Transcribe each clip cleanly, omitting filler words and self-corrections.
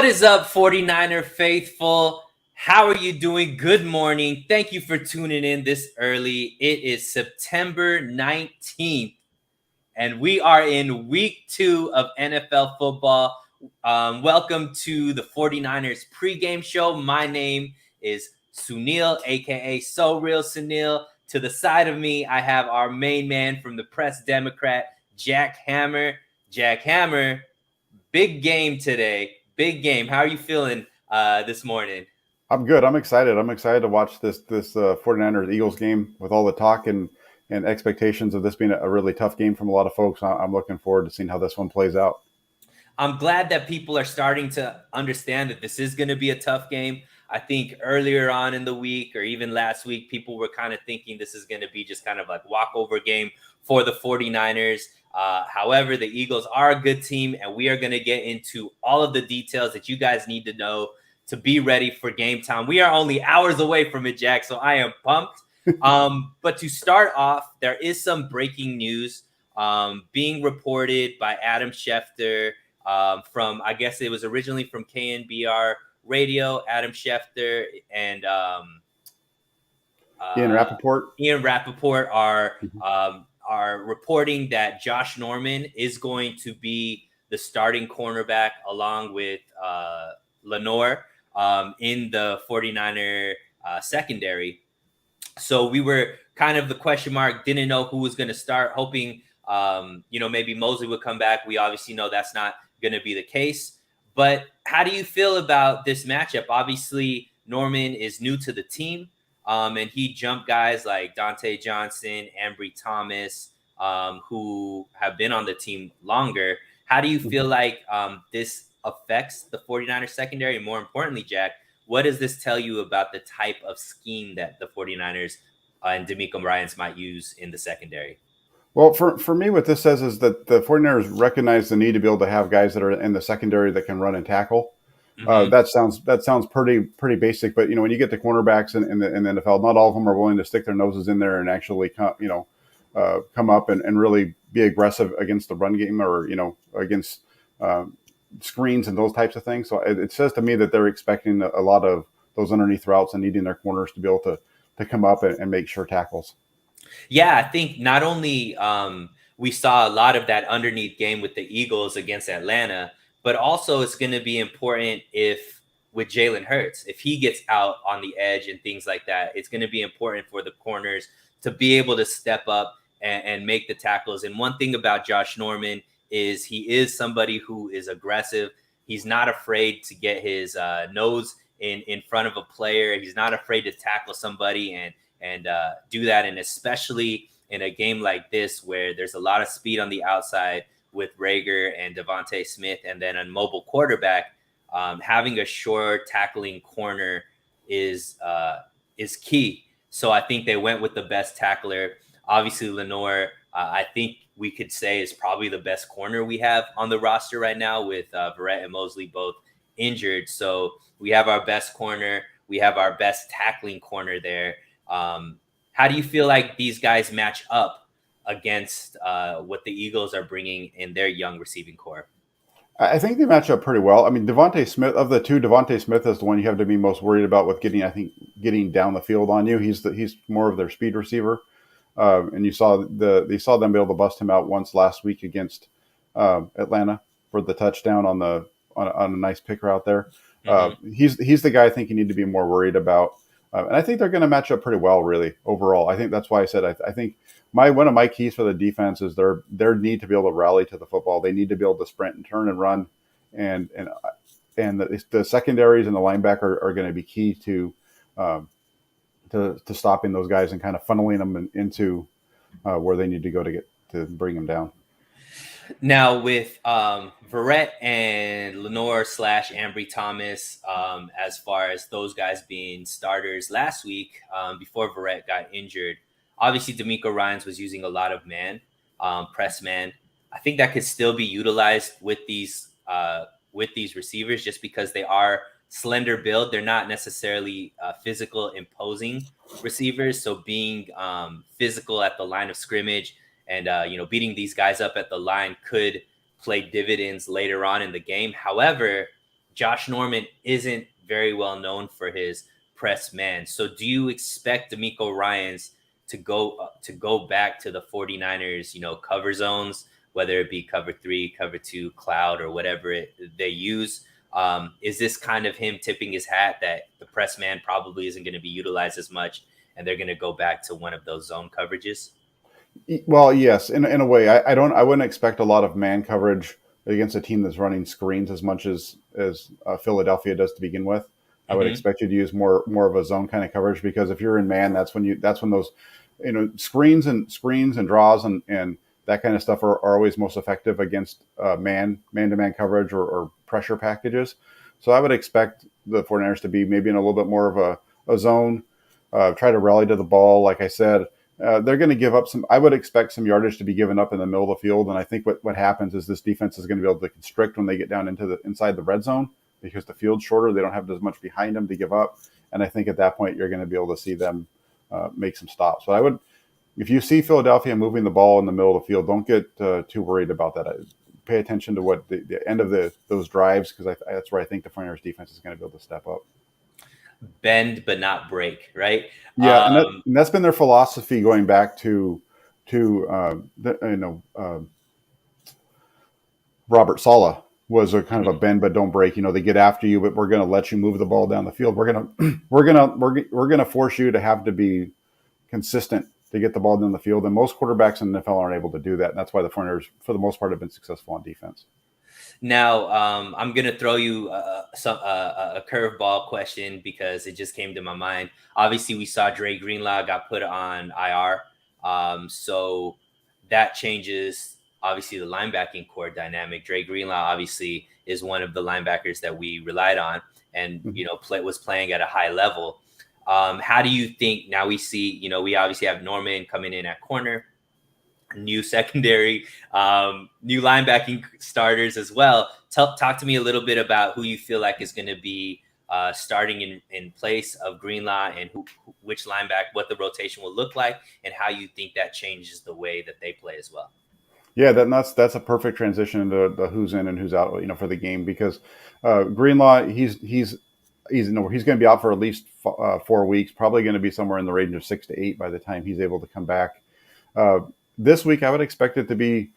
What is up, 49er faithful? How are you doing? Good morning. Thank you for tuning in this early. It is September 19th, and we are in week 2 of NFL football. Welcome to the 49ers pregame show. My name is Sunil, aka So Real Sunil. To the side of me, I have our main man from the Press Democrat, Jack Hammer. Jack Hammer, big game today. Big game. How are you feeling this morning? I'm good. I'm excited. I'm excited to watch this 49ers Eagles game with all the talk and expectations of this being a really tough game from a lot of folks. I'm looking forward to seeing how this one plays out. I'm glad that people are starting to understand that this is going to be a tough game. I think earlier on in the week or even last week, people were kind of thinking this is going to be just kind of like walkover game for the 49ers. However, the Eagles are a good team, and we are going to get into all of the details that you guys need to know to be ready for game time. We are only hours away from it, Jack, so I am pumped. But to start off, there is some breaking news being reported by Adam Schefter from, I guess it was originally from KNBR Radio, Adam Schefter and Ian Rappaport. Ian Rappaport are reporting that Josh Norman is going to be the starting cornerback along with Lenore in the 49er secondary. So we were kind of the question mark, didn't know who was going to start, hoping, maybe Mosley would come back. We obviously know that's not going to be the case. But how do you feel about this matchup? Obviously, Norman is new to the team, and he jumped guys like Dante Johnson, Ambry Thomas, who have been on the team longer. How do you feel like this affects the 49ers secondary? And more importantly, Jack, what does this tell you about the type of scheme that the 49ers and DeMeco Ryans might use in the secondary? Well, for me, what this says is that the 49ers recognize the need to be able to have guys that are in the secondary that can run and tackle. Mm-hmm. That sounds pretty basic, but when you get to cornerbacks in the NFL, not all of them are willing to stick their noses in there and actually come up and really be aggressive against the run game or against screens and those types of things. So it says to me that they're expecting a lot of those underneath routes and needing their corners to be able to come up and make sure tackles. Yeah, I think not only we saw a lot of that underneath game with the Eagles against Atlanta, but also it's going to be important with Jalen Hurts, if he gets out on the edge and things like that, it's going to be important for the corners to be able to step up and make the tackles. And one thing about Josh Norman is he is somebody who is aggressive. He's not afraid to get his nose in front of a player. He's not afraid to tackle somebody and do that. And especially in a game like this, where there's a lot of speed on the outside with Rager and Devontae Smith, and then a mobile quarterback, having a sure tackling corner is key. So I think they went with the best tackler. Obviously, Lenore, I think we could say is probably the best corner we have on the roster right now, with Verrett and Mosley both injured. So we have our best corner. We have our best tackling corner there. How do you feel like these guys match up against what the Eagles are bringing in their young receiving core? I think they match up pretty well. I mean, Devontae Smith, of the two, Devontae Smith is the one you have to be most worried about with getting down the field on you. He's more of their speed receiver. And you saw them be able to bust him out once last week against Atlanta for the touchdown on a nice pick route there. Mm-hmm. He's the guy I think you need to be more worried about. And I think they're going to match up pretty well, really, overall. I think that's why I said I think one of my keys for the defense is their need to be able to rally to the football. They need to be able to sprint and turn and run, and the secondaries and the linebacker are going to be key to stopping those guys and kind of funneling them into where they need to go to bring them down. Now with Verrett and Lenore / Ambry Thomas, as far as those guys being starters last week, before Verrett got injured, obviously DeMeco Ryans was using a lot of press man. I think that could still be utilized with these receivers, just because they are slender build. They're not necessarily physical, imposing receivers. So being physical at the line of scrimmage and beating these guys up at the line could play dividends later on in the game. However, Josh Norman isn't very well known for his press man. So do you expect D'Amico Ryans to go back to the 49ers, cover zones, whether it be cover 3, cover 2, cloud, or whatever they use? Is this kind of him tipping his hat that the press man probably isn't going to be utilized as much, and they're going to go back to one of those zone coverages? Well, yes, in a way, I wouldn't expect a lot of man coverage against a team that's running screens as much as Philadelphia does to begin with. I would Mm-hmm. expect you to use more of a zone kind of coverage, because if you're in man, that's when those screens and draws and that kind of stuff are always most effective against man to man coverage or pressure packages. So I would expect the 49ers to be maybe in a little bit more of a zone, try to rally to the ball. Like I said, they're going to give up some. I would expect some yardage to be given up in the middle of the field, and I think what happens is this defense is going to be able to constrict when they get down into the inside the red zone, because the field's shorter. They don't have as much behind them to give up, and I think at that point you're going to be able to see them make some stops. So I would, if you see Philadelphia moving the ball in the middle of the field, don't get too worried about that. Pay attention to what the end of those drives, because that's where I think the 49ers defense is going to be able to step up. Bend but not break, right? Yeah, Um, and that's been their philosophy going back to Robert Sala was a kind of a mhm. bend but don't break. They get after you, but we're going to let you move the ball down the field. We're gonna we're gonna force you to have to be consistent to get the ball down the field. And most quarterbacks in the NFL aren't able to do that. And that's why the 49ers, for the most part, have been successful on defense. Now, I'm gonna throw you a curveball question because it just came to my mind. Obviously, we saw Dre Greenlaw got put on IR, so that changes obviously the linebacking core dynamic. Dre Greenlaw obviously is one of the linebackers that we relied on, and Mhm. was playing at a high level. How do you think now we see? We obviously have Norman coming in at corner, new secondary, new linebacking starters as well. Talk to me a little bit about who you feel like is going to be starting in place of Greenlaw, and which linebacker, what the rotation will look like, and how you think that changes the way that they play as well. Yeah, that's a perfect transition into the who's in and who's out, for the game, because Greenlaw, he's going to be out for at least 4 weeks, probably going to be somewhere in the range of 6 to 8 by the time he's able to come back. Uh, this week, I would expect it to be.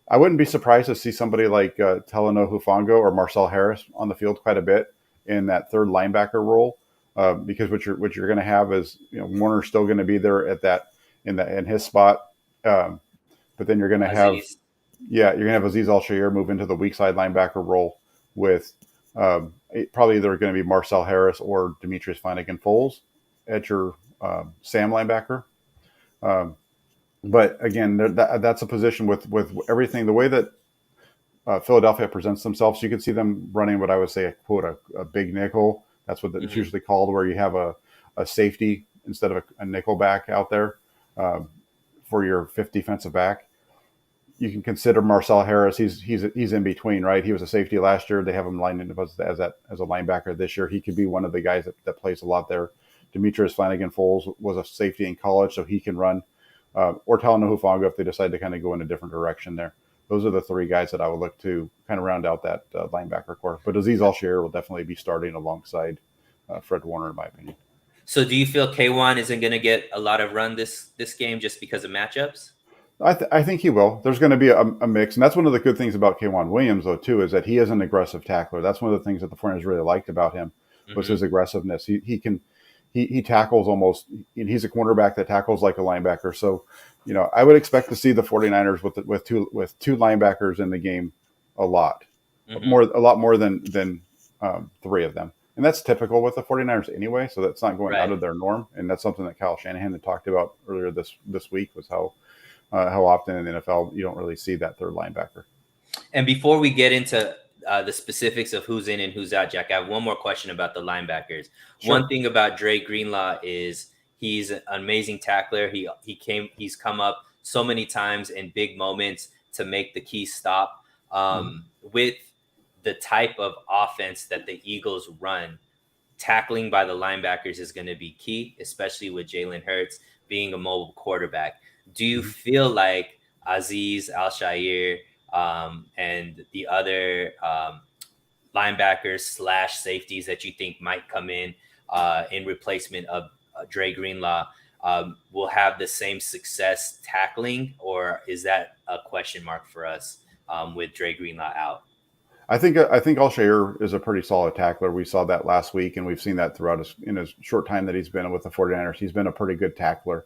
I wouldn't be surprised to see somebody like Teleno Hufango or Marcel Harris on the field quite a bit in that third linebacker role, because what you're going to have is, Warner's still going to be there at that in his spot, um, but then you're going to have, Aziz. yeah, you're going to have Aziz Al-Shair move into the weak side linebacker role with probably either going to be Marcel Harris or Demetrius Flanagan-Foles at your Sam linebacker. Um, but again, that's a position with everything the way that Philadelphia presents themselves. You can see them running what I would say a big nickel. That's what it's Mm-hmm. usually called, where you have a safety instead of a nickel back out there um, for your fifth defensive back. You can consider Marcel Harris. He's in between, right? He was a safety last year. They have him lined up as a linebacker this year. He could be one of the guys that plays a lot there. Demetrius Flanagan-Foles was a safety in college, so he can run. Or Talanoa Hufanga if they decide to kind of go in a different direction there. Those are the three guys that I would look to kind of round out that linebacker core. But Aziz Al-Shair will definitely be starting alongside Fred Warner, in my opinion. So, do you feel K1 isn't going to get a lot of run this game just because of matchups? I think he will. There's going to be a mix, and that's one of the good things about Kwan Williams, though, too, is that he is an aggressive tackler. That's one of the things that the 49ers really liked about him was Mm-hmm. his aggressiveness. He tackles almost. He's a cornerback that tackles like a linebacker. So, I would expect to see the 49ers with two linebackers in the game a lot, Mm-hmm. a lot more than three of them. And that's typical with the 49ers anyway, so that's not going out Right. of their norm. And that's something that Kyle Shanahan had talked about earlier this week, was how often in the NFL you don't really see that third linebacker. And before we get into the specifics of who's in and who's out, Jack, I have one more question about the linebackers. One Sure. thing about Dre Greenlaw is he's an amazing tackler. He's come up so many times in big moments to make the key stop. Mhm. With the type of offense that the Eagles run, tackling by the linebackers is going to be key, especially with Jalen Hurts being a mobile quarterback. Do you Mhm. feel like Aziz Al Shair and the other linebackers slash safeties that you think might come in replacement of Dre Greenlaw will have the same success tackling, or is that a question mark for us with Dre Greenlaw out? I think Alshair is a pretty solid tackler. We saw that last week, and we've seen that throughout his short time that he's been with the 49ers. He's been a pretty good tackler.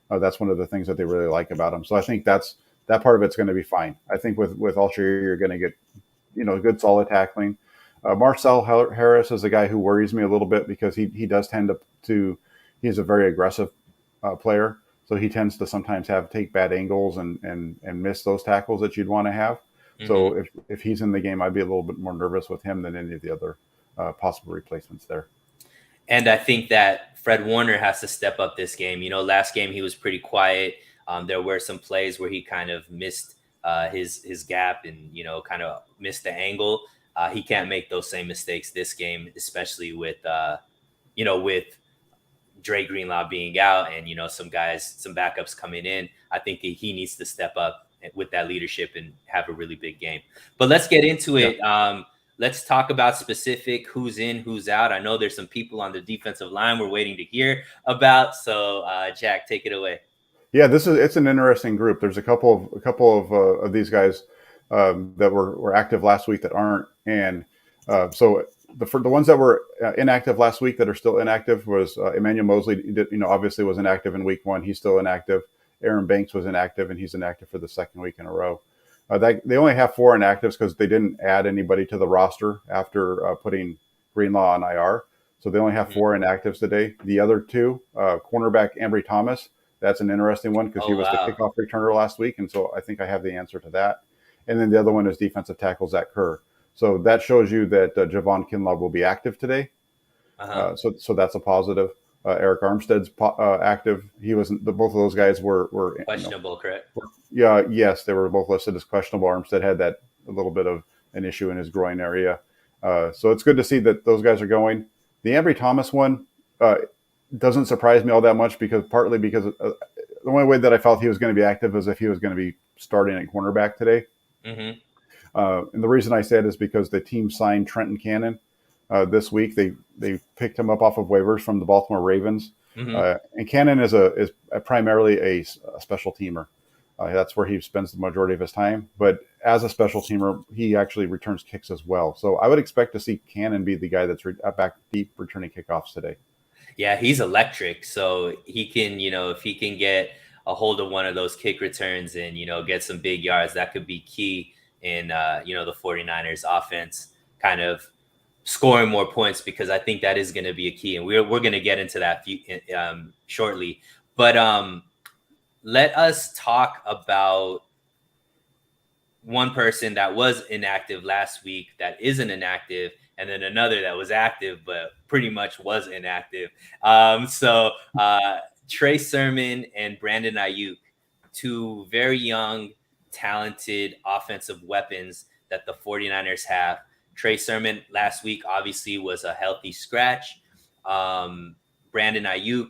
That's one of the things that they really like about him. So I think that part of it's going to be fine. I think with Alshair, you're going to get good solid tackling. Marcel Harris is a guy who worries me a little bit because he does tend to he's a very aggressive player, so he tends to sometimes take bad angles and miss those tackles that you'd want to have. Mm-hmm. So if he's in the game, I'd be a little bit more nervous with him than any of the other possible replacements there. And I think that Fred Warner has to step up this game. Last game he was pretty quiet. There were some plays where he kind of missed his gap and kind of missed the angle. He can't make those same mistakes this game, especially with Dre Greenlaw being out and some backups coming in. I think that he needs to step up with that leadership and have a really big game. But let's get into it. Yeah. Let's talk about specific who's in, who's out. I know there's some people on the defensive line we're waiting to hear about. So, Jack, take it away. Yeah, it's an interesting group. There's a couple of these guys that were active last week that aren't, and so the ones that were inactive last week that are still inactive was Emmanuel Mosley. Obviously was inactive in week 1. He's still inactive. Aaron Banks was inactive, and he's inactive for the second week in a row. They only have 4 inactives because they didn't add anybody to the roster after putting Greenlaw on IR. So they only have 4 inactives today. The other 2, cornerback Ambry Thomas. That's an interesting one because he was the kickoff returner last week, and so I think I have the answer to that. And then the other one is defensive tackle Zach Kerr. So that shows you that Javon Kinlaw will be active today. So that's a positive. Eric Armstead's active. He wasn't. Both of those guys were questionable, correct? Yes, they were both listed as questionable. Armstead had a little bit of an issue in his groin area. So it's good to see that those guys are going. The Ambry Thomas one doesn't surprise me all that much partly because the only way that I felt he was going to be active is if he was going to be starting at cornerback today. Mm-hmm. And the reason I say it is because the team signed Trenton Cannon this week. They picked him up off of waivers from the Baltimore Ravens. Mm-hmm. And Cannon is primarily a special teamer. That's where he spends the majority of his time. But as a special teamer, he actually returns kicks as well. So I would expect to see Cannon be the guy that's back deep returning kickoffs today. Yeah, he's electric. So he can, if he can get a hold of one of those kick returns and, get some big yards, that could be key in, the 49ers offense kind of scoring more points, because I think that is going to be a key. And we're going to get into that shortly. But let us talk about one person that was inactive last week that isn't inactive, and then another that was active but pretty much was inactive. So Trey Sermon and Brandon Ayuk, 2 very young, talented offensive weapons that the 49ers have. Trey Sermon last week obviously was a healthy scratch. Brandon Ayuk,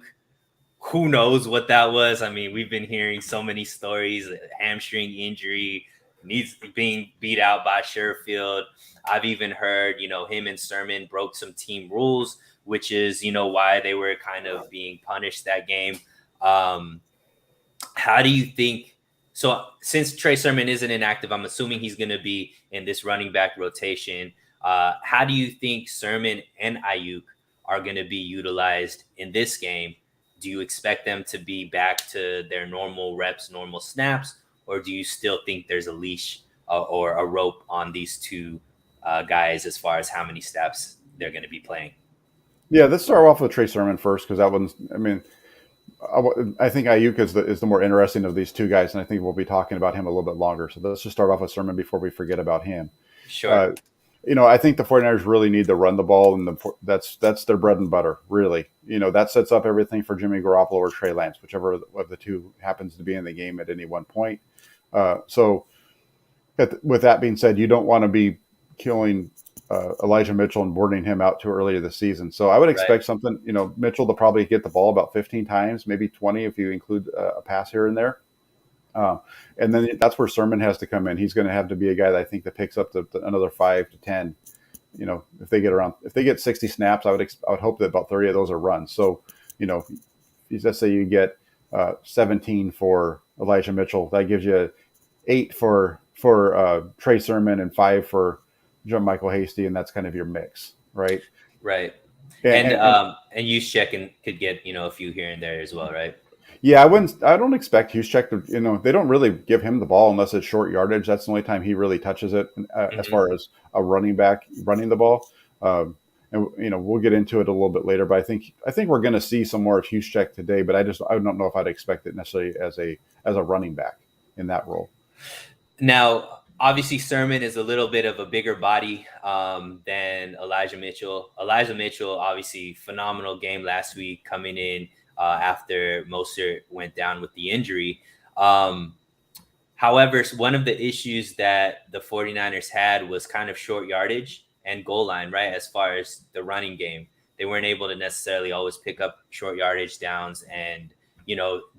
who knows what that was? I mean, we've been hearing so many stories, hamstring injury, needs being beat out by Sherfield. I've even heard, him and Sermon broke some team rules, which is, why they were kind of being punished that game. How do you think? So since Trey Sermon isn't inactive, I'm assuming he's going to be in this running back rotation. How do you think Sermon and Ayuk are going to be utilized in this game? Do you expect them to be back to their normal reps, normal snaps, or do you still think there's a leash or a rope on these 2 guys as far as how many snaps they're going to be playing? Yeah, let's start off with Trey Sermon first, because that one's, I think Ayuk is the more interesting of these 2 guys, and I think we'll be talking about him a little bit longer. So let's just start off with Sermon before we forget about him. Sure. I think the 49ers really need to run the ball, and that's their bread and butter, really. That sets up everything for Jimmy Garoppolo or Trey Lance, whichever of the 2 happens to be in the game at any one point. So with that being said, you don't want to be killing Elijah Mitchell and boarding him out too early in the season. So I would expect something, Mitchell to probably get the ball about 15 times, maybe 20 if you include a pass here and there. And then that's where Sermon has to come in. He's going to have to be a guy that I think that picks up another 5 to 10 if they get 60 snaps, I would hope that about 30 of those are runs. So, let's say you get 17 for Elijah Mitchell, that gives you 8 for Trey Sermon and 5 for John Michael Hasty, and that's kind of your mix, right? Right. And And and, and use check and could get, a few here and there as well, right? yeah, I don't expect Juszczyk to, they don't really give him the ball unless it's short yardage. That's the only time he really touches it as Mm-hmm. far as a running back running the ball. And we'll get into it a little bit later, but I think we're going to see some more of Juszczyk today. But I don't know if I'd expect it necessarily as a running back in that role. Now, obviously, Sermon is a little bit of a bigger body than Elijah Mitchell. Elijah Mitchell, obviously, phenomenal game last week coming in after Mostert went down with the injury. However, one of the issues that the 49ers had was kind of short yardage and goal line, right? As far as the running game, they weren't able to necessarily always pick up short yardage downs, and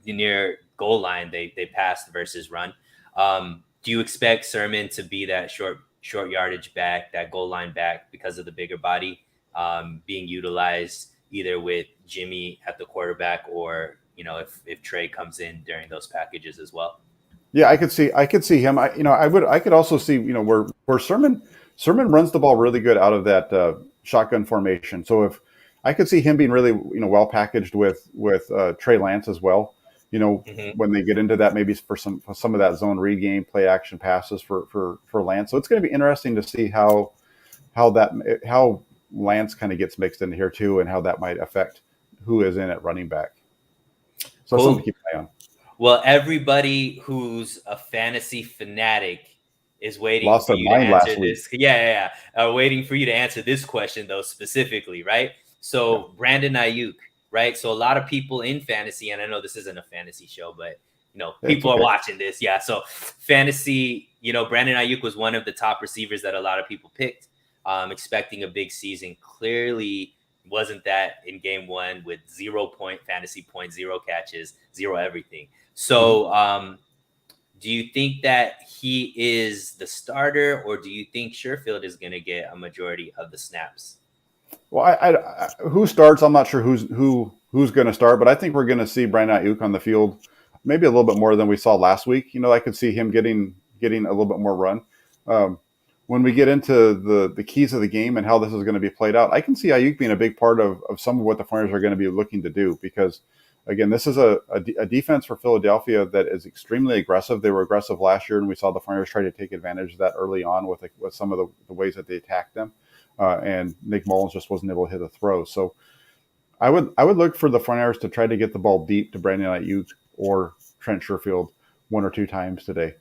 near goal line they passed versus run. Do you expect Sermon to be that short yardage back, that goal line back, because of the bigger body being utilized either with Jimmy at the quarterback, or if Trey comes in during those packages as well? Yeah, I could see him. I could also see where Sermon runs the ball really good out of that shotgun formation. So if I could see him being really well packaged with Trey Lance as well. Mm-hmm. When they get into that, maybe for some of that zone read game, play action passes for Lance. So it's going to be interesting to see how Lance kind of gets mixed into here too, and how that might affect who is in at running back. So that's something to Cool. keep an eye on. Well, everybody who's a fantasy fanatic is waiting Lost for their you to mind answer last week. this. Yeah. Waiting for you to answer this question, though, specifically, right? Yeah. So, Brandon Ayuk, right? So, a lot of people in fantasy, and I know this isn't a fantasy show, but, It's people are okay. watching this. Yeah. So, fantasy, Brandon Ayuk was one of the top receivers that a lot of people picked, expecting a big season. Clearly, wasn't that in game one with 0 point fantasy point, 0 catches, zero everything. Mhm. So, do you think that he is the starter, or do you think Sherfield is going to get a majority of the snaps? Well, who starts? I'm not sure who's going to start, but I think we're going to see Brandon Ayuk on the field, maybe a little bit more than we saw last week. I could see him getting a little bit more run. Um, when we get into the keys of the game and how this is going to be played out, I can see Ayuk being a big part of some of what the Flyers are going to be looking to do, because again, this is a defense for Philadelphia that is extremely aggressive. They were aggressive last year, and we saw the Flyers try to take advantage of that early on with some of the ways that they attacked them. And Nick Mullins just wasn't able to hit a throw. So I would look for the Flyers to try to get the ball deep to Brandon Ayuk or Trent Sherfield one or two times today.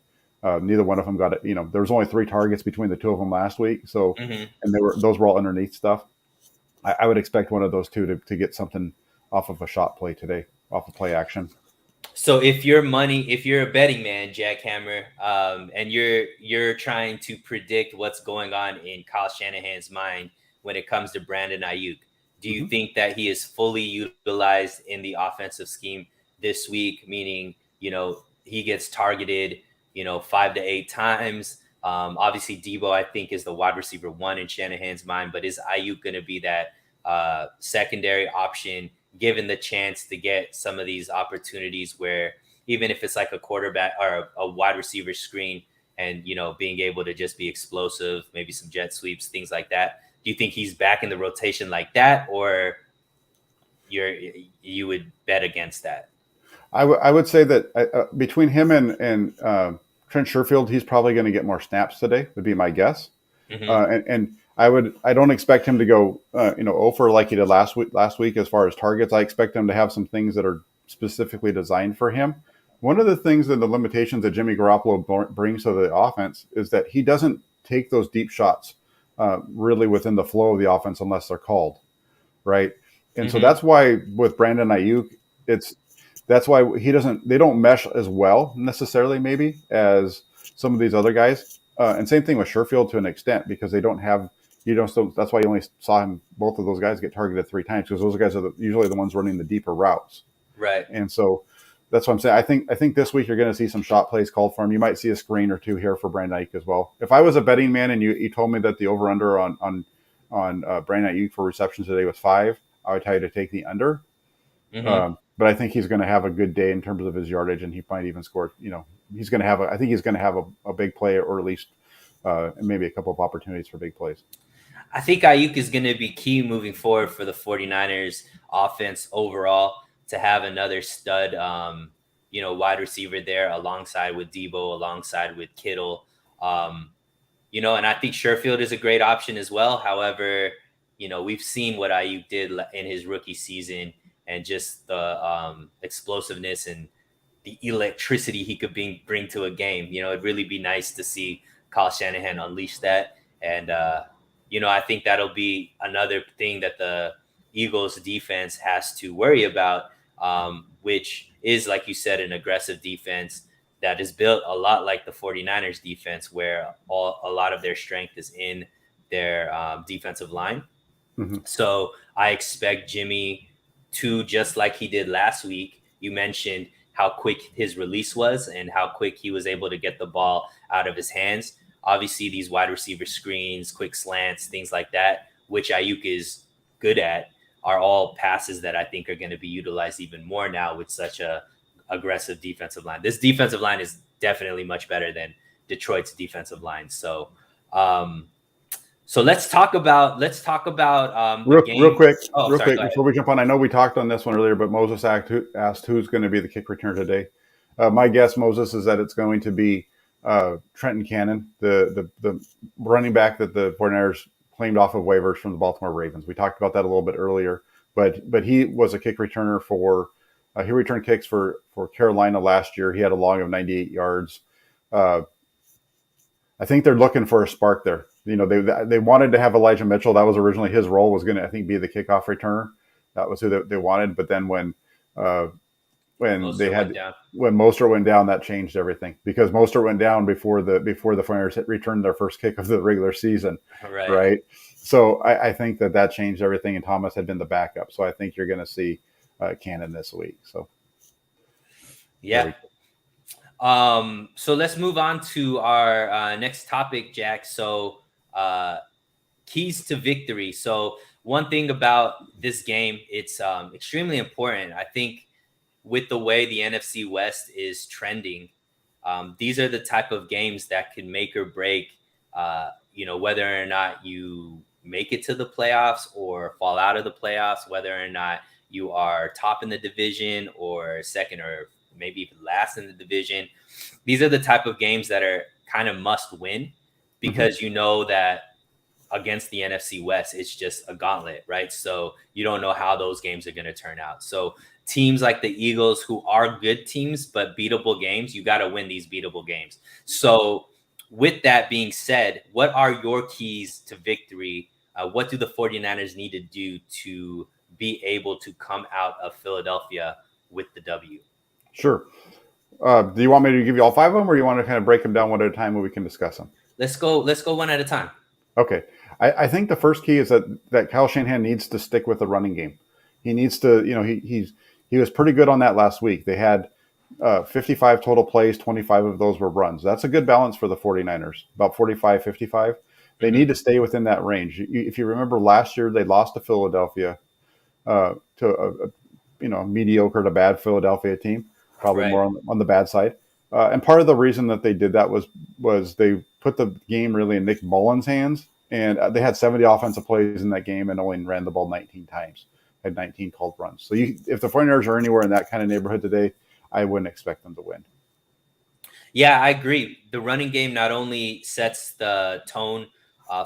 Neither one of them got it. There was only 3 targets between the two of them last week. So, Mm-hmm. and those were all underneath stuff. I would expect one of those two to get something off of a shot play today, off of play action. So, if you're a betting man, Jackhammer, and you're trying to predict what's going on in Kyle Shanahan's mind when it comes to Brandon Ayuk, do you Mm-hmm. think that he is fully utilized in the offensive scheme this week? Meaning, he gets targeted, 5 to 8 times. Obviously, Debo, I think, is the wide receiver one in Shanahan's mind, but is Ayuk going to be that secondary option, given the chance to get some of these opportunities where even if it's like a quarterback or a wide receiver screen, and being able to just be explosive, maybe some jet sweeps, things like that? Do you think he's back in the rotation like that, or you would bet against that? I would say that between him and Trent Sherfield, he's probably going to get more snaps today, would be my guess. Mm-hmm. And I don't expect him to go, over like he did last week as far as targets. I expect him to have some things that are specifically designed for him. One of the things and the limitations that Jimmy Garoppolo brings to the offense is that he doesn't take those deep shots really within the flow of the offense unless they're called, right? And so Mm-hmm. that's why with Brandon Ayuk, that's why they don't mesh as well necessarily maybe as some of these other guys. And same thing with Sherfield to an extent, because they don't have, that's why you only saw both of those guys get targeted 3 times, because those guys are usually the ones running the deeper routes. Right. And so that's what I'm saying. I think this week you're going to see some shot plays called for him. You might see a screen or two here for Brandon Ayuk as well. If I was a betting man and you told me that the over under on Brandon Ayuk for receptions today was 5. I would tell you to take the under. Mm-hmm. But I think he's going to have a good day in terms of his yardage, and he might even score. He's going to have. I think he's going to have a big play, or at least maybe a couple of opportunities for big plays. I think Ayuk is going to be key moving forward for the 49ers offense overall to have another stud, wide receiver there alongside with Debo, alongside with Kittle. And I think Sherfield is a great option as well. However, we've seen what Ayuk did in his rookie season and just the explosiveness and the electricity he could bring to a game. It'd really be nice to see Kyle Shanahan unleash that. And, I think that'll be another thing that the Eagles defense has to worry about, which is, like you said, an aggressive defense that is built a lot like the 49ers defense, where a lot of their strength is in their defensive line. Mm-hmm. So I expect Jimmy to, just like he did last week, you mentioned how quick his release was and how quick he was able to get the ball out of his hands. Obviously, these wide receiver screens, quick slants, things like that, which Ayuk is good at, are all passes that I think are going to be utilized even more now with such a aggressive defensive line. This defensive line is definitely much better than Detroit's defensive line. So, let's talk about the game. Real quick, Oh, sorry. Go ahead. before we jump on. I know we talked on this one earlier, but Moses asked who's going to be the kick returner today. My guess, Moses, is that it's going to be Trenton Cannon, the running back that the 49ers claimed off of waivers from the Baltimore Ravens. We talked about that a little bit earlier, but he was a kick returner for he returned kicks for Carolina last year. He had a long of 98 yards. I think they're looking for a spark there. They wanted to have Elijah Mitchell. That was originally his role, was going to, I think, be the kickoff returner. That was who they wanted. But then when Mostert went down, that changed everything, because Mostert went down before the 49ers returned their first kick of the regular season. Right. So I think that changed everything, and Thomas had been the backup. So I think you're going to see Cannon this week. So yeah. So let's move on to our next topic, Jack. So keys to victory. So one thing about this game, it's extremely important. I think with the way the NFC West is trending, these are the type of games that can make or break, whether or not you make it to the playoffs or fall out of the playoffs, whether or not you are top in the division or second or maybe even last in the division. These are the type of games that are kind of must win, because you know that against the NFC West, it's just a gauntlet, right? So you don't know how those games are going to turn out. So teams like the Eagles, who are good teams but beatable games, you got to win these beatable games. So with that being said, what are your keys to victory? What do the 49ers need to do to be able to come out of Philadelphia with the W? Sure. Do you want me to give you all 5 of them, or you want to kind of break them down one at a time where we can discuss them? Let's go one at a time. Okay. I think the first key is that Kyle Shanahan needs to stick with the running game. He needs to, he was pretty good on that last week. They had 55 total plays, 25 of those were runs. That's a good balance for the 49ers, about 45, 55. They need to stay within that range. If you remember last year, they lost to Philadelphia, to a mediocre to bad Philadelphia team, probably more on the bad side. And part of the reason that they did that was they put the game really in Nick Mullins' hands, and they had 70 offensive plays in that game and only ran the ball 19 times, had 19 called runs. So if the 49ers are anywhere in that kind of neighborhood today, I wouldn't expect them to win. Yeah, I agree. The running game not only sets the tone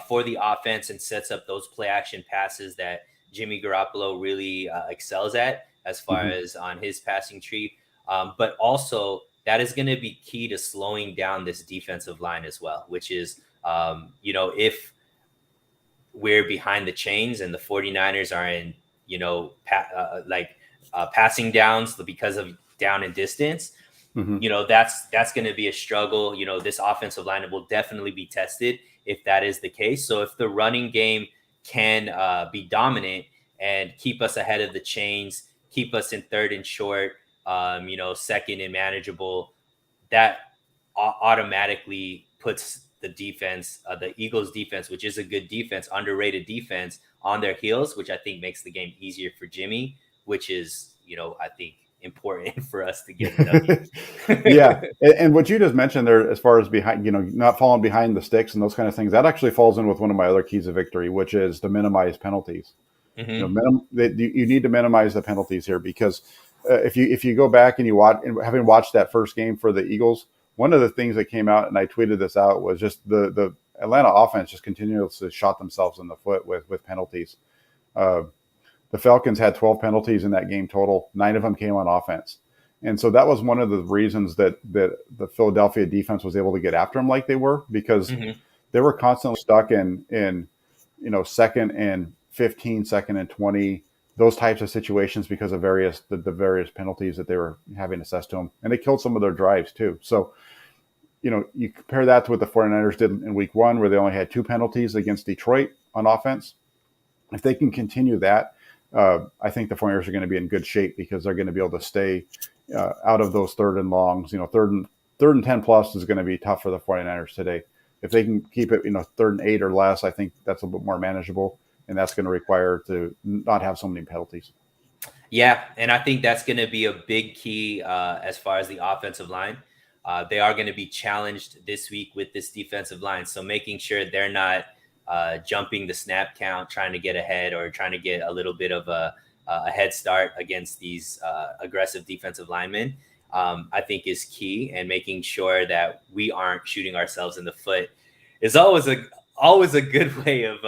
for the offense and sets up those play action passes that Jimmy Garoppolo really excels at as far as on his passing tree, but also that is going to be key to slowing down this defensive line as well, which is, if we're behind the chains and the 49ers are in, passing downs because of down and distance, that's going to be a struggle. This offensive line will definitely be tested if that is the case. So if the running game can be dominant and keep us ahead of the chains, keep us in third and short, second and manageable, that automatically puts the defense, the Eagles defense, which is a good defense, underrated defense, on their heels, which I think makes the game easier for Jimmy, which is, I think important for us to get a Yeah, W. and what you just mentioned there, as far as behind, not falling behind the sticks and those kind of things, that actually falls in with one of my other keys of victory, which is to minimize penalties. Mm-hmm. You need to minimize the penalties here because if you go back and you watch, having watched that first game for the Eagles, one of the things that came out, and I tweeted this out, was just the Atlanta offense just continuously shot themselves in the foot with penalties. The Falcons had 12 penalties in that game total. 9 of them came on offense. And so that was one of the reasons that the Philadelphia defense was able to get after them like they were, because Mm-hmm. they were constantly stuck in second and 15, second and 20, those types of situations because of the various penalties that they were having assessed to them. And they killed some of their drives too. So, you compare that to what the 49ers did in week 1, where they only had 2 penalties against Detroit on offense. If they can continue that, I think the 49ers are going to be in good shape because they're going to be able to stay out of those third and longs. Third and 10 plus is going to be tough for the 49ers today. If they can keep it, third and 8 or less, I think that's a little bit more manageable, and that's going to require to not have so many penalties. Yeah, and I think that's going to be a big key as far as the offensive line. They are going to be challenged this week with this defensive line, so making sure they're not jumping the snap count, trying to get ahead or trying to get a little bit of a head start against these aggressive defensive linemen, I think is key. And making sure that we aren't shooting ourselves in the foot is always a good way of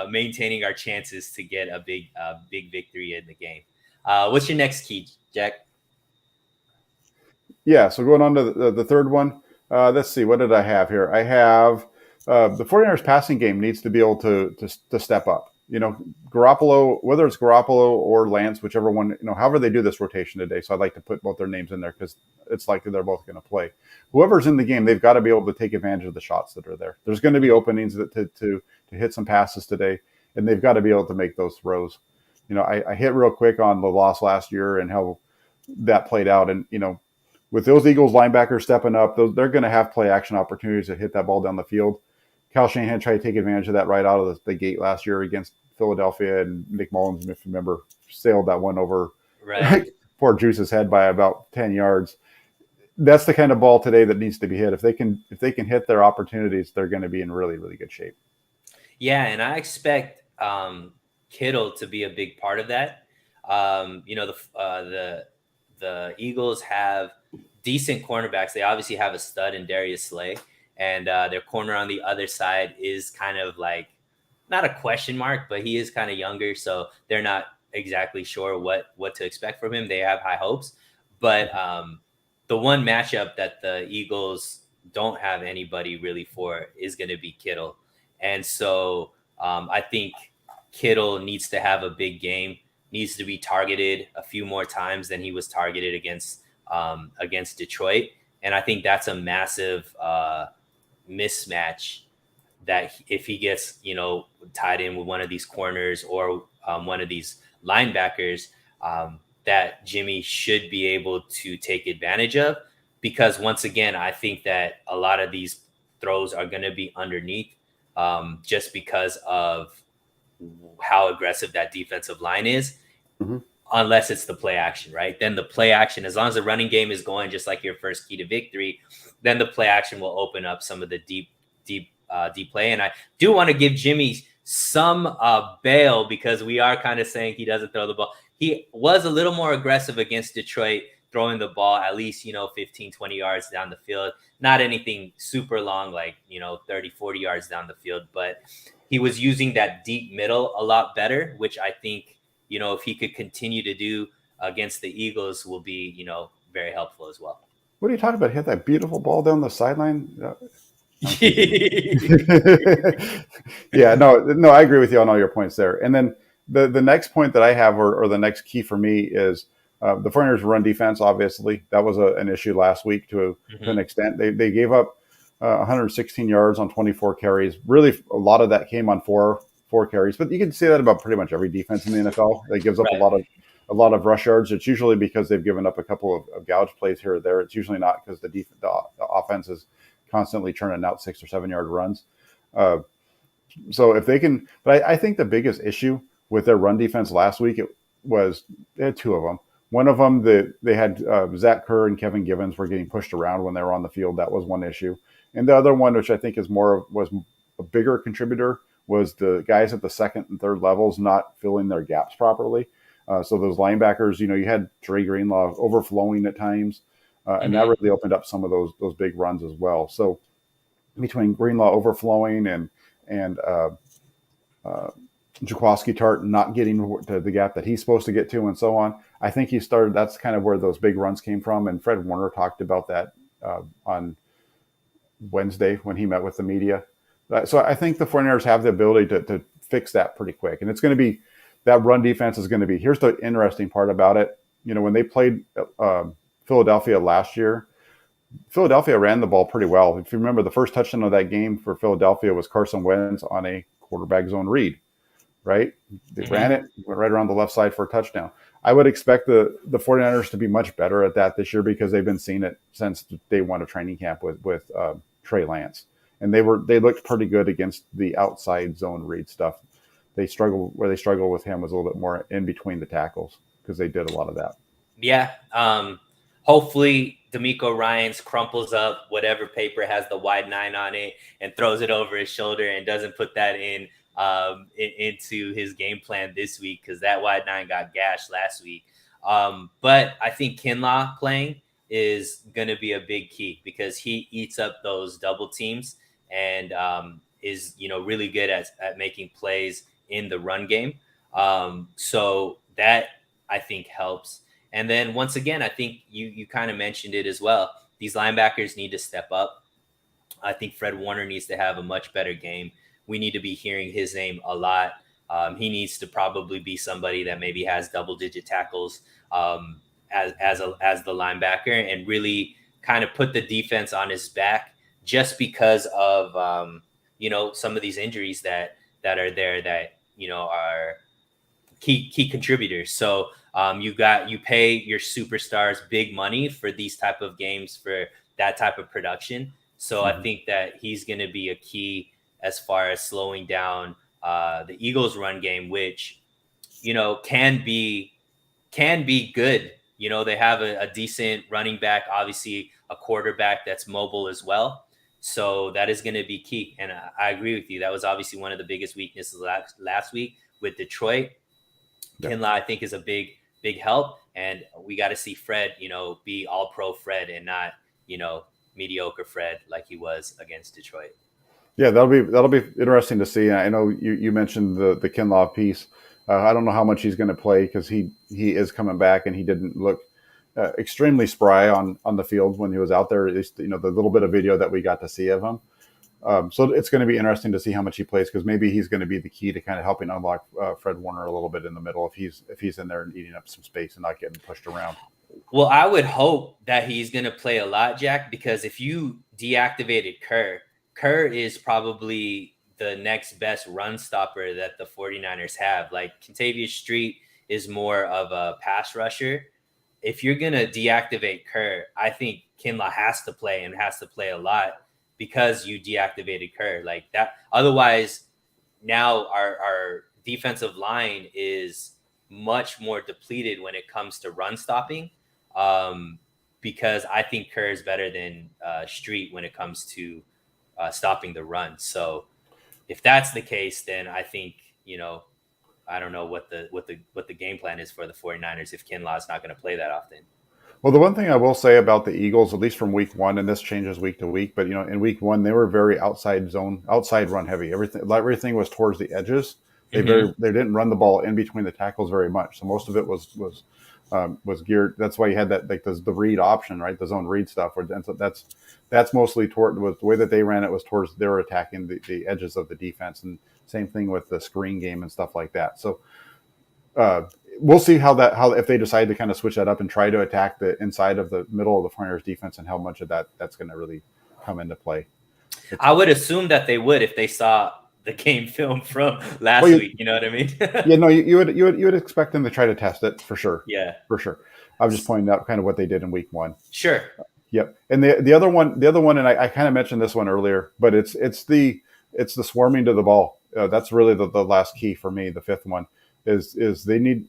maintaining our chances to get a big victory in the game. What's your next key, Jack? Yeah, so going on to the third one, let's see, what did I have here? I have the 49ers passing game needs to be able to step up. Garoppolo, whether it's Garoppolo or Lance, whichever one, however they do this rotation today. So I'd like to put both their names in there because it's likely they're both going to play. Whoever's in the game, they've got to be able to take advantage of the shots that are there. There's going to be openings to hit some passes today, and they've got to be able to make those throws. I hit real quick on the loss last year and how that played out. And, with those Eagles linebackers stepping up, they're going to have play action opportunities to hit that ball down the field. Kyle Shanahan tried to take advantage of that right out of the gate last year against Philadelphia, and Nick Mullins, if you remember, sailed that one over poor Juice's head by about 10 yards. That's the kind of ball today that needs to be hit. If they can hit their opportunities, they're going to be in really, really good shape. Yeah, and I expect Kittle to be a big part of that. The Eagles have decent cornerbacks. They obviously have a stud in Darius Slay, and their corner on the other side is kind of like not a question mark, but he is kind of younger, so they're not exactly sure what to expect from him. They have high hopes, but the one matchup that the Eagles don't have anybody really for is going to be Kittle, and so I think Kittle needs to have a big game, needs to be targeted a few more times than he was targeted against Detroit. And I think that's a massive mismatch that if he gets, tied in with one of these corners or one of these linebackers, that Jimmy should be able to take advantage of. Because once again, I think that a lot of these throws are going to be underneath just because of how aggressive that defensive line is. Mm-hmm. Unless it's the play action, right? Then the play action, as long as the running game is going, just like your first key to victory, then the play action will open up some of the deep play. And I do want to give Jimmy some bail because we are kind of saying he doesn't throw the ball. He was a little more aggressive against Detroit, throwing the ball at least, 15, 20 yards down the field. Not anything super long, like, 30, 40 yards down the field, but he was using that deep middle a lot better, which I think, if he could continue to do against the Eagles will be, very helpful as well. What are you talking about? He had that beautiful ball down the sideline. Yeah, no, I agree with you on all your points there. And then the next point that I have, or the next key for me is the 49ers run defense. Obviously, that was an issue last week to an extent. They gave up 116 yards on 24 carries. Really, a lot of that came on four carries, but you can say that about pretty much every defense in the NFL. That gives up a lot of rush yards. It's usually because they've given up a couple of gouge plays here or there. It's usually not because the offense is constantly churning out 6 or 7 yard runs. Uh, so if they can, but I think the biggest issue with their run defense last week was they had two of them. One of them, they had Zach Kerr and Kevin Givens were getting pushed around when they were on the field. That was one issue. And the other one, which I think was a bigger contributor, was the guys at the second and third levels not filling their gaps properly. So those linebackers, you had Dre Greenlaw overflowing at times, and that really opened up some of those big runs as well. So between Greenlaw overflowing and Jaquaski Tart not getting to the gap that he's supposed to get to, and so on, I think he started. That's kind of where those big runs came from. And Fred Warner talked about that on Wednesday when he met with the media. So I think the 49ers have the ability to fix that pretty quick. And it's going to be that run defense is going to be. Here's the interesting part about it. When they played Philadelphia last year, Philadelphia ran the ball pretty well. If you remember, the first touchdown of that game for Philadelphia was Carson Wentz on a quarterback zone read, right? They ran it, went right around the left side for a touchdown. I would expect the 49ers to be much better at that this year because they've been seeing it since day one of training camp with Trey Lance. And they looked pretty good against the outside zone read stuff. Where they struggled with him was a little bit more in between the tackles because they did a lot of that. Yeah. Hopefully D'Amico Ryans crumples up whatever paper has the wide 9 on it and throws it over his shoulder and doesn't put that into his game plan this week, because that wide 9 got gashed last week. But I think Kinlaw playing is going to be a big key because he eats up those double teams and is really good at making plays in the run game. So that I think helps. And then once again, I think you kind of mentioned it as well. These linebackers need to step up. I think Fred Warner needs to have a much better game. We need to be hearing his name a lot. He needs to probably be somebody that maybe has double-digit tackles as the linebacker and really kind of put the defense on his back, just because of some of these injuries that are there that are key contributors. So you pay your superstars big money for these type of games, for that type of production. So I think that he's going to be a key as far as slowing down the Eagles' run game, which can be good. They have a decent running back, obviously a quarterback that's mobile as well. So that is going to be key. And I agree with you. That was obviously one of the biggest weaknesses last week with Detroit. Kinlaw, I think, is a big help. And we got to see Fred, be all pro Fred and not, mediocre Fred like he was against Detroit. Yeah, that'll be interesting to see. I know you mentioned the Kinlaw piece. I don't know how much he's going to play because he is coming back and he didn't look extremely spry on the field when he was out there. At least the little bit of video that we got to see of him. So it's going to be interesting to see how much he plays because maybe he's going to be the key to kind of helping unlock Fred Warner a little bit in the middle if he's in there and eating up some space and not getting pushed around. Well, I would hope that he's going to play a lot, Jack, because if you deactivated Kerr is probably the next best run stopper that the 49ers have. Like Kentavious Street is more of a pass rusher. If you're going to deactivate Kerr, I think Kinlaw has to play and has to play a lot because you deactivated Kerr like that. Otherwise, now our defensive line is much more depleted when it comes to run stopping, because I think Kerr is better than Street when it comes to stopping the run. So if that's the case, then I think, I don't know what the game plan is for the 49ers if Kinlaw is not going to play that often. Well, the one thing I will say about the Eagles, at least from week one, and this changes week to week, but in week one they were very outside run heavy. Everything was towards the edges. They didn't run the ball in between the tackles very much. So most of it was geared. That's why you had that the read option, right? The zone read stuff. And so that's mostly toward the way that they ran it was towards they were attacking the edges of the defense, and same thing with the screen game and stuff like that. So we'll see how if they decide to kind of switch that up and try to attack the inside of the middle of the 49ers defense and how much of that's going to really come into play. I would assume that they would if they saw the game film from last week. You know what I mean? Yeah, no, you would expect them to try to test it for sure. Yeah, for sure. I was just pointing out kind of what they did in week one. Sure. Yep. And the other one, and I kind of mentioned this one earlier, but it's the swarming to the ball. That's really the last key for me. The fifth one is they need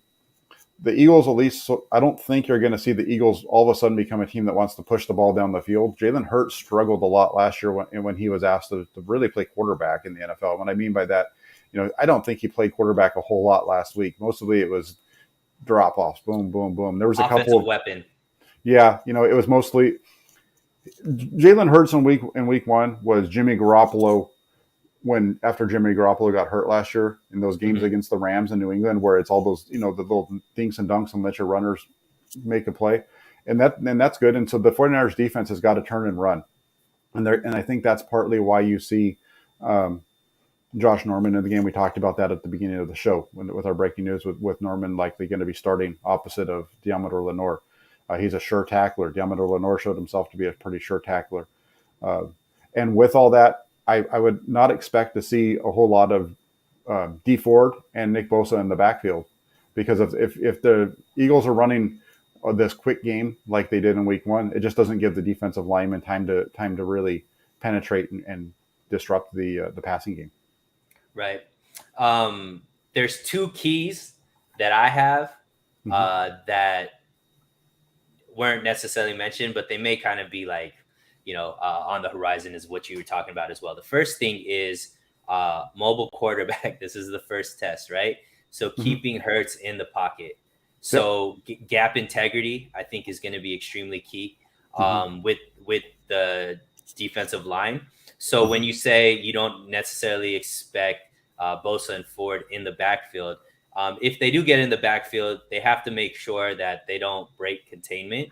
the Eagles, at least. So I don't think you're going to see the Eagles all of a sudden become a team that wants to push the ball down the field. Jalen Hurts struggled a lot last year when he was asked to really play quarterback in the NFL. What I mean by that, I don't think he played quarterback a whole lot last week. Mostly it was drop offs, boom, boom, boom. There was a couple Offensive of, weapon. yeah, it was mostly Jalen Hurts in week one was Jimmy Garoppolo when after Jimmy Garoppolo got hurt last year in those games Mm-hmm. against the Rams in New England, where it's all those the little dinks and dunks and let your runners make a play, and that's good. And so the 49ers defense has got to turn and run, and I think that's partly why you see Josh Norman in the game. We talked about that at the beginning of the show with our breaking news with Norman likely going to be starting opposite of Diamador Lenore. He's a sure tackler. Diamador Lenore showed himself to be a pretty sure tackler. Uh, and with all that, I would not expect to see a whole lot of D Ford and Nick Bosa in the backfield because if the Eagles are running this quick game like they did in week one, it just doesn't give the defensive lineman time to really penetrate and disrupt the passing game. Right. There's two keys that I have that weren't necessarily mentioned, but they may kind of be like, on the horizon is what you were talking about as well. The first thing is mobile quarterback. This is the first test, right? So keeping Hurts in the pocket. So gap integrity, I think, is going to be extremely key with the defensive line. So when you say you don't necessarily expect Bosa and Ford in the backfield, if they do get in the backfield, they have to make sure that they don't break containment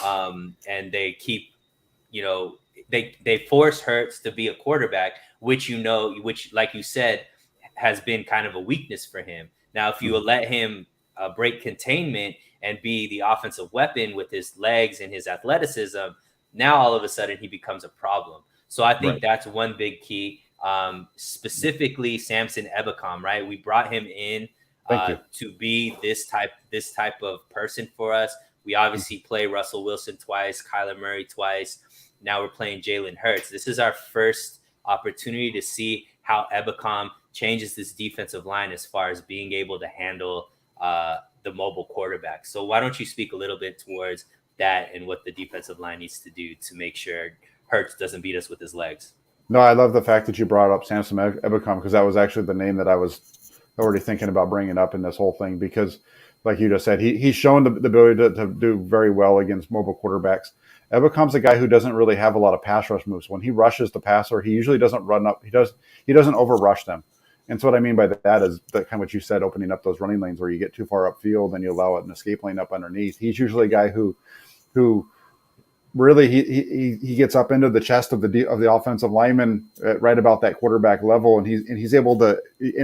and they keep, they force Hurts to be a quarterback, which like you said, has been kind of a weakness for him. Now, if you let him break containment and be the offensive weapon with his legs and his athleticism, now all of a sudden he becomes a problem. So I think that's one big key. Specifically, Samson Ebicom, right? We brought him in to be this type of person for us. We obviously play Russell Wilson twice, Kyler Murray twice. Now we're playing Jalen Hurts. This is our first opportunity to see how Ebicom changes this defensive line as far as being able to handle the mobile quarterback. So why don't you speak a little bit towards that and what the defensive line needs to do to make sure Hurts doesn't beat us with his legs? No, I love the fact that you brought up Samson Ebicom because that was actually the name that I was already thinking about bringing up in this whole thing because, like you just said, he's shown the ability to do very well against mobile quarterbacks. Ebicom's a guy who doesn't really have a lot of pass rush moves. When he rushes the passer, he usually doesn't run up. He doesn't over rush them. And so what I mean by that is that kind of what you said, opening up those running lanes where you get too far upfield and you allow an escape lane up underneath. He's usually a guy who really he gets up into the chest of the offensive lineman right about that quarterback level, and he's able to,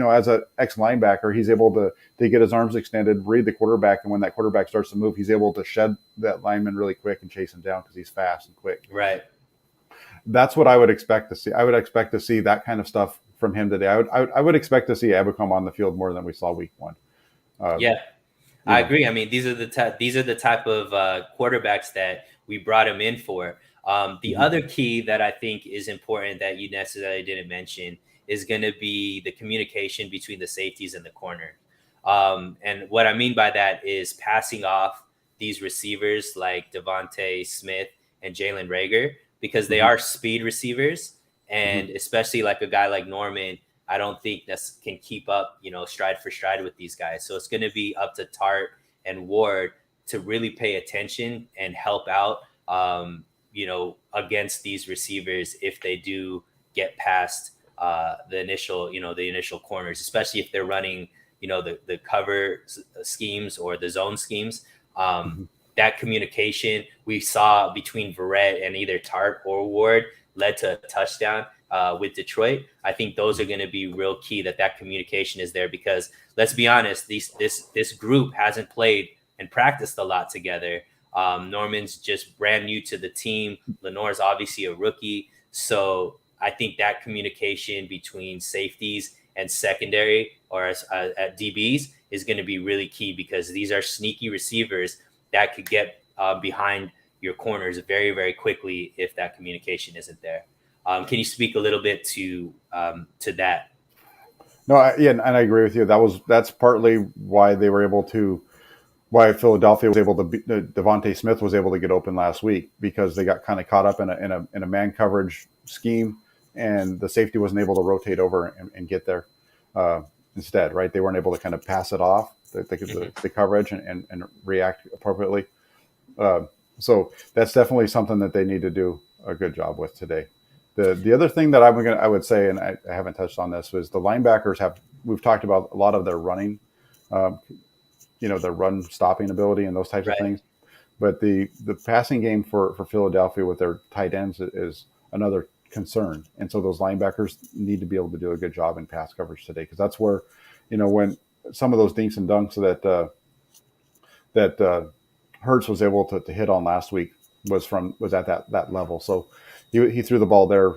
as an ex linebacker, he's able to get his arms extended, read the quarterback, and when that quarterback starts to move, he's able to shed that lineman really quick and chase him down because he's fast and quick. Right. That's what I would expect to see. I would expect to see that kind of stuff from him today. I would expect to see Ebicom on the field more than we saw week one. I agree. I mean, these are the type of quarterbacks that we brought him in for. The other key that I think is important that you necessarily didn't mention is going to be the communication between the safeties and the corner. And what I mean by that is passing off these receivers like Devontae Smith and Jalen Reagor because they are speed receivers. And especially like a guy like Norman, I don't think that can keep up, stride for stride with these guys. So it's going to be up to Tart and Ward to really pay attention and help out, against these receivers if they do get past the initial corners, especially if they're running, the cover schemes or the zone schemes. That communication we saw between Verrett and either Tart or Ward led to a touchdown with Detroit. I think those are going to be real key that communication is there because let's be honest, this group hasn't played and practiced a lot together. Norman's just brand new to the team. Lenore's obviously a rookie. So I think that communication between safeties and secondary or at DBs is going to be really key because these are sneaky receivers that could get behind, your corners very, very quickly if that communication isn't there. Can you speak a little bit to that? No, yeah, and I agree with you. That's partly why they were able to why Philadelphia was able to be, Devontae Smith was able to get open last week because they got kind of caught up in a man coverage scheme, and the safety wasn't able to rotate over and get there instead. Right, they weren't able to kind of pass it off the coverage and react appropriately. So that's definitely something that they need to do a good job with today. The other thing that I would say, and I haven't touched on this, was the linebackers have. We've talked about a lot of their running. Their run stopping ability and those types of things. But the passing game for Philadelphia with their tight ends is another concern. And so those linebackers need to be able to do a good job in pass coverage today, because that's where, when some of those dinks and dunks that Hurts was able to hit on last week was at that level. So he threw the ball there,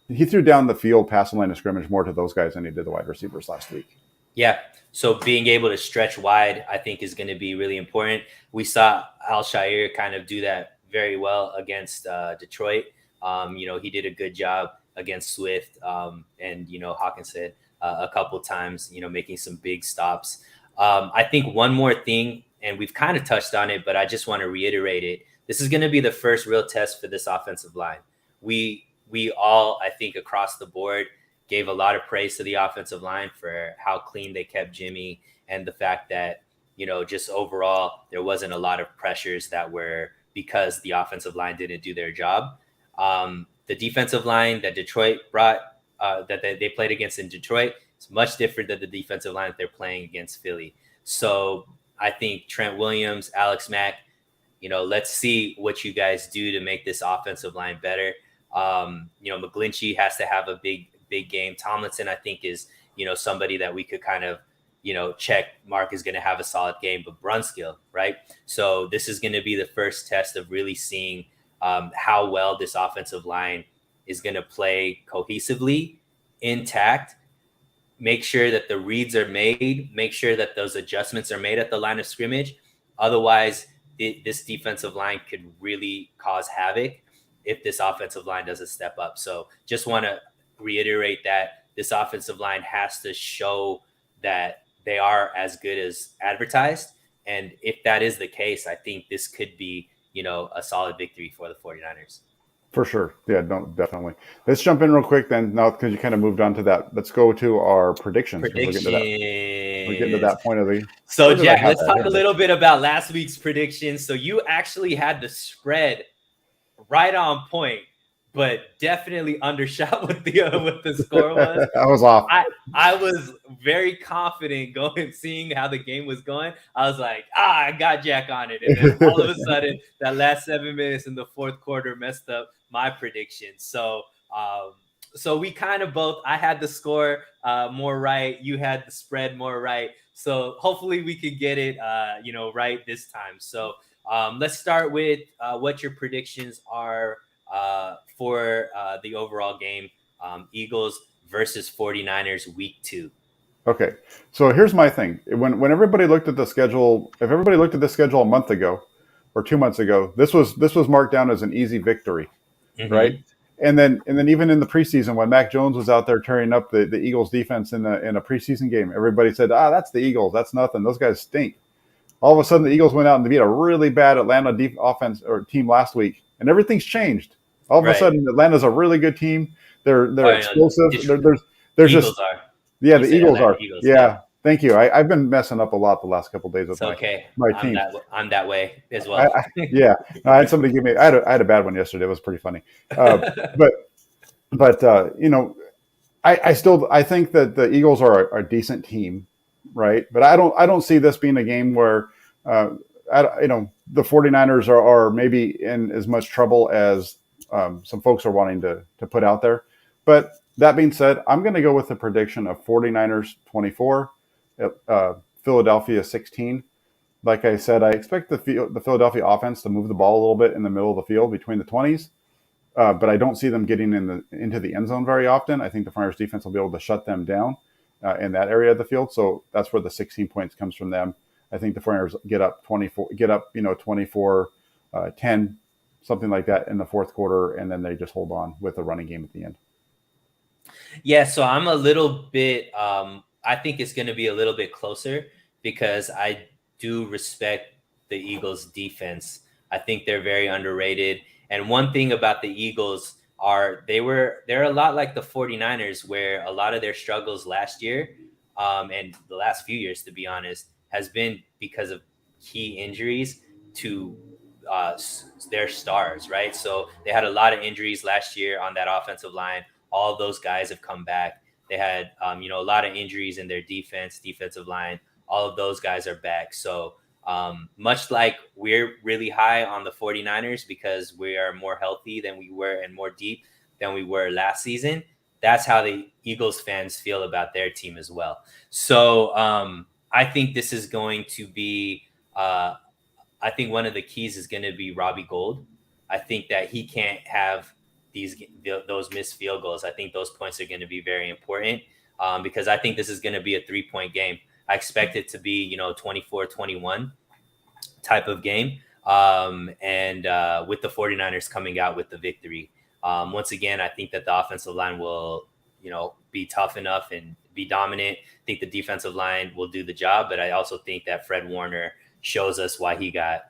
he threw down the field past the line of scrimmage more to those guys than he did the wide receivers last week. Yeah. So being able to stretch wide, I think, is going to be really important. We saw Al-Shaair kind of do that very well against Detroit. He did a good job against Swift and Hawkinson a couple times, making some big stops. I think one more thing, and we've kind of touched on it, but I just want to reiterate it. This is going to be the first real test for this offensive line. We all, I think, across the board, gave a lot of praise to the offensive line for how clean they kept Jimmy, and the fact that, just overall, there wasn't a lot of pressures that were because the offensive line didn't do their job. The defensive line that Detroit brought, that they played against in Detroit, is much different than the defensive line that they're playing against Philly. So I think Trent Williams, Alex Mack, let's see what you guys do to make this offensive line better. McGlinchey has to have a big game. Tomlinson, I think, is, somebody that we could kind of, check. Mark is going to have a solid game, but Brunskill, right? So this is going to be the first test of really seeing how well this offensive line is going to play cohesively, intact, make sure that the reads are made, make sure that those adjustments are made at the line of scrimmage. Otherwise, this defensive line could really cause havoc if this offensive line doesn't step up. So just want to reiterate that this offensive line has to show that they are as good as advertised. And if that is the case, I think this could be, a solid victory for the 49ers. For sure. Yeah, no, definitely. Let's jump in real quick then, now, because you kind of moved on to that. Let's go to our predictions. We're getting to that point of the. So, Jack, let's talk a little bit about last week's predictions. So you actually had the spread right on point, but definitely undershot what the score was. I was off. I was very confident seeing how the game was going. I was like, I got Jack on it. And then all of a sudden, that last 7 minutes in the fourth quarter messed up my prediction. So we kind of both, I had the score more right. You had the spread more right. So hopefully we could get it, right this time. So let's start with what your predictions are for the overall game, Eagles versus 49ers week 2. Okay. So here's my thing. When everybody looked at the schedule, if everybody looked at the schedule a month ago or 2 months ago, this was marked down as an easy victory, right? And then even in the preseason, when Mac Jones was out there tearing up the Eagles defense in a preseason game, everybody said, that's the Eagles. That's nothing. Those guys stink. All of a sudden, the Eagles went out and beat a really bad Atlanta offense or team last week, and everything's changed. All of a sudden, Atlanta's a really good team. They're explosive. There's Eagles just are. Yeah, the Eagles are. Eagles, yeah. Thank you. I've been messing up a lot the last couple of days with my team. I'm that way as well. I had somebody give me. I had a bad one yesterday. It was pretty funny. But I think that the Eagles are a decent team, right? But I don't see this being a game where the 49ers are maybe in as much trouble as some folks are wanting to put out there. But that being said, I'm going to go with the prediction of 49ers 24, Philadelphia 16. Like I said, I expect the Philadelphia offense to move the ball a little bit in the middle of the field between the 20s, but I don't see them getting into the end zone very often. I think the 49ers defense will be able to shut them down in that area of the field. So that's where the 16 points comes from them. I think the 49ers get up 24, 10, something like that in the fourth quarter, and then they just hold on with a running game at the end. Yeah, so I'm a little bit I think it's going to be a little bit closer because I do respect the Eagles defense. I think they're very underrated. And one thing about the Eagles are they're a lot like the 49ers where a lot of their struggles last year and the last few years to be honest has been because of key injuries to their stars, right? So they had a lot of injuries last year on that offensive line. All of those guys have come back. They had, a lot of injuries in their defensive line. All of those guys are back. So much like we're really high on the 49ers because we are more healthy than we were and more deep than we were last season, that's how the Eagles fans feel about their team as well. So I think this is going to be I think one of the keys is going to be Robbie Gould. I think that he can't have those missed field goals. I think those points are going to be very important because I think this is going to be a 3-point game. I expect it to be, 24-21 type of game. And with the 49ers coming out with the victory. Once again, I think that the offensive line will, be tough enough and be dominant. I think the defensive line will do the job, but I also think that Fred Warner shows us why he got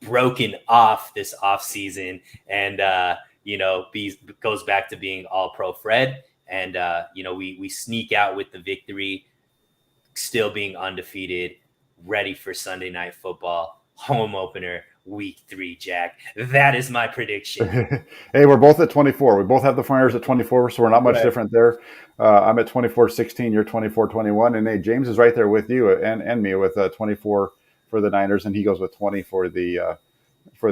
broken off this offseason and, goes back to being all pro Fred. And, we sneak out with the victory, still being undefeated, ready for Sunday Night Football, home opener, week 3, Jack. That is my prediction. Hey, we're both at 24. We both have the Flyers at 24, so we're not much Right. different there. I'm at 24-16. You're 24-21. And hey, James is right there with you and me with 24 for the Niners, and he goes with 20 for the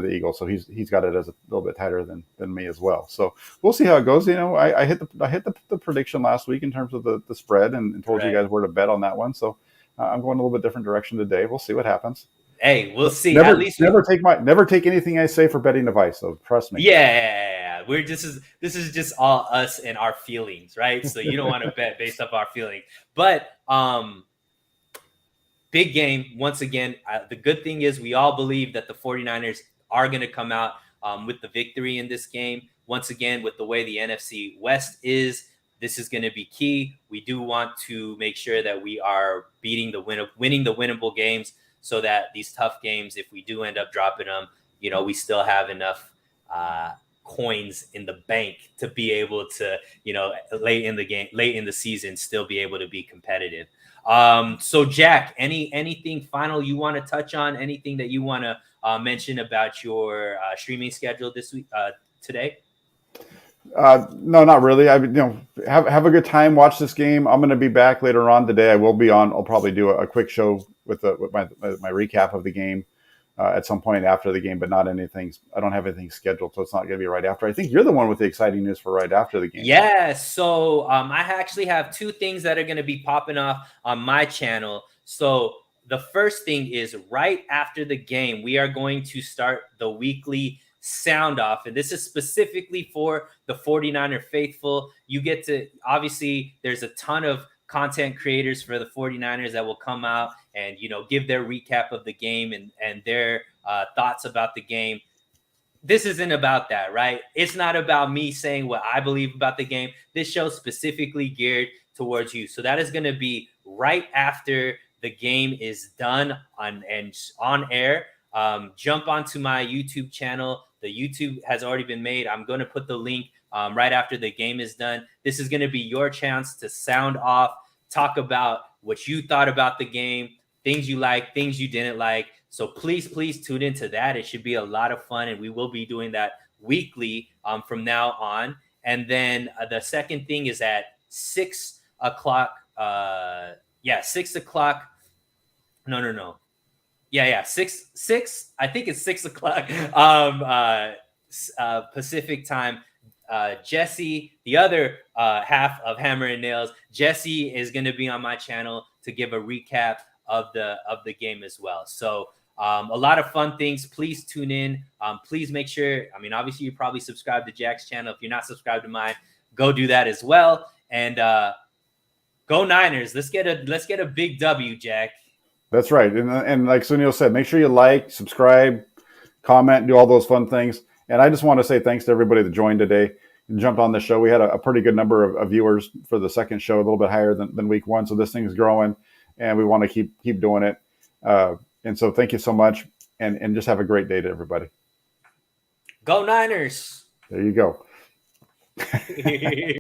Eagles. So he's got it as a little bit tighter than me as well. So we'll see how it goes. I hit the prediction last week in terms of the spread and told you guys where to bet on that one. So I'm going a little bit different direction today. We'll see what happens. Hey, we'll see. Never, At least never take anything I say for betting advice. So trust me. Yeah. This is just all us and our feelings, right? So you don't want to bet based off our feelings. But big game once again. The good thing is we all believe that the 49ers are going to come out with the victory in this game. Once again, with the way the NFC West is, this is going to be key. We do want to make sure that we are winning the winnable games so that these tough games, if we do end up dropping them, we still have enough coins in the bank to be able to, late in the season, still be able to be competitive. So Jack, anything final you want to touch on? Anything that you want to mention about your streaming schedule this week, today? No, not really. Have a good time. Watch this game. I'm going to be back later on today. I will be on. I'll probably do a quick show with my recap of the game at some point after the game, but not anything. I don't have anything scheduled, so it's not going to be right after. I think you're the one with the exciting news for right after the game. Yeah. So I actually have 2 things that are going to be popping off on my channel. So the first thing is right after the game, we are going to start the weekly sound off. And this is specifically for the 49er faithful. You get to, obviously, there's a ton of content creators for the 49ers that will come out and, give their recap of the game and their thoughts about the game. This isn't about that, right? It's not about me saying what I believe about the game. This show's specifically geared towards you. So that is going to be right after the game is done on air. Jump onto my YouTube channel. The YouTube has already been made. I'm going to put the link right after the game is done. This is going to be your chance to sound off, talk about what you thought about the game, things you like, things you didn't like. So please tune into that. It should be a lot of fun, and we will be doing that weekly from now on. And then the second thing is at 6 o'clock. 6 o'clock. No. Yeah. 6. I think it's 6 o'clock Pacific time. Jesse, the other half of Hammer and Nails, Jesse is going to be on my channel to give a recap of the game as well. So a lot of fun things. Please tune in. Please make sure. Obviously, you probably subscribe to Jack's channel. If you're not subscribed to mine, go do that as well. And go Niners. Let's get a big W, Jack. That's right. And like Sunil said, make sure you like, subscribe, comment, do all those fun things. And I just want to say thanks to everybody that joined today and jumped on the show. We had a pretty good number of viewers for the second show, a little bit higher than week one. So this thing's growing, and we want to keep doing it. And so thank you so much, and just have a great day to everybody. Go Niners! There you go.